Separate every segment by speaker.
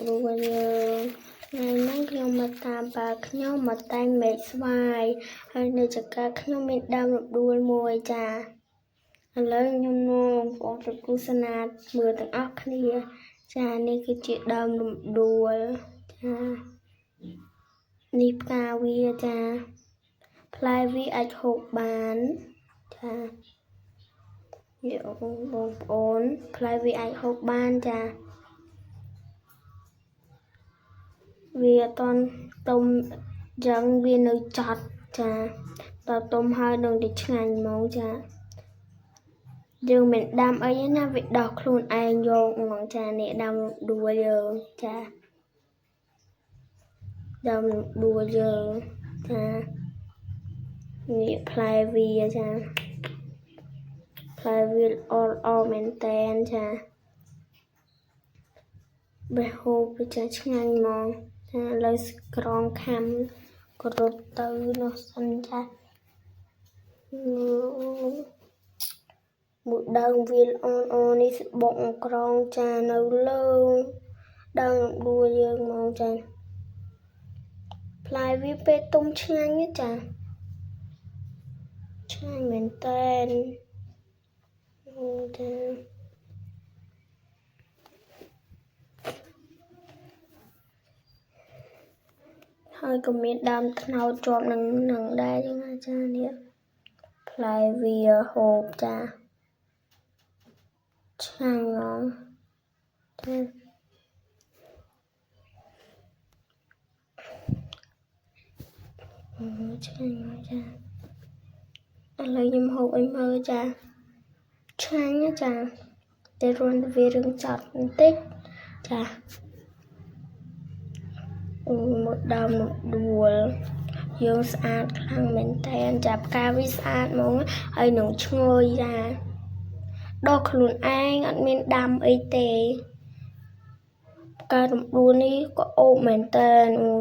Speaker 1: rồi ngày nayខ្ញុំមកតាមបាខ្ញុំមកតែងមេឃស្វាយហើយនៅចកាខ្ញុំមានដើមរដួលមួយចាឥឡូវខ្ញុំមកបងប្អូនទស្សនាមើលទាំងអស់គ្នាចានេះគឺជាដើមរដួលចានេះផ្កាវាចាផ្លែវាអាចហូបបានចាយកបងប្អូនផ្លែវាអាចហូបបានចាវាអត់តន់ទុំយ៉ាងវានៅចត់ចាដល់ទុំហើយនឹងទៅឆ្ងាញ់ហ្មងចាយើងមិនដាំអីណាវាដោះខ្លួនឯងយកហ្មងចានេះដាំដួលយើងចាដាំដួលយើងចានេះផ្លែវាចាផ្លែវាល្អមែនតែនចាបេះហូបវាចាឆ្ងាញ់ហ្មងចាឥឡូវក្រងខាំគ្រប់ទៅនោះសិនចាមួយដើមវាល្អនេះបងក្រងចានៅលើដើមដួលយើងហ្មងចាផ្លែវាពេលទុំឆ្ងាញ់ចាឆ្ងាញ់មែនតែនចាហើយក៏មានដើមត្នោតជាប់នឹងដែរចឹងណាចានេះផ្លែវាហូបចាឆ្ងាញ់ហ្មងចាឆ្ងាញ់ហ្មងចាឥឡូវខ្ញុំហូបឲ្យមើលចាឆ្ងាញ់ណាចាតែរន្ធវារឿងចត់បន្តិចចាមកដើមដួលយើងស្អាតខ្លាំងមែនតើចាប់ផ្កាវាស្អាតហ្មងហើយនឹងឈ្ងុយចាដកខ្លួនឯងអត់មានដាំអីទេផ្ការំដួលនេះក៏អូបមែនតើ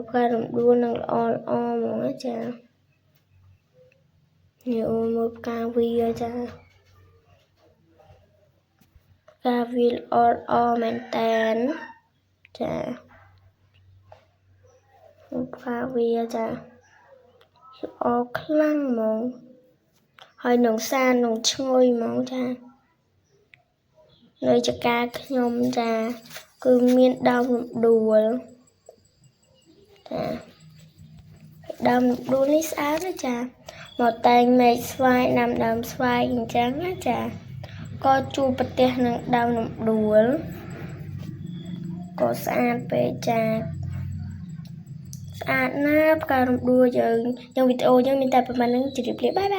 Speaker 1: ផ្ការំដួលនឹងល្អហ្មងចានេះមើលផ្កាវាចាផ្កាវាល្អមែនតើចាផ្កាវាចាល្អខ្លាំងហ្មងហើយនឹងសាននឹងឈ្ងុយហ្មងចានៅចកាខ្ញុំចាគឺមានដើមរំដួលចាដើមរំដួលនេះស្អាតណាចាមកតែងមេឃស្វាយដាំដើមស្វាយអញ្ចឹងណាចាក៏ជួបប្រទះនឹងដើមរំដួលក៏ស្អាតពេកចាស្អាតណាស់ផ្ការំដួលយើងវីដេអូយើងមានតែប៉ុណ្្នឹងជម្រាបលាបាយបាយ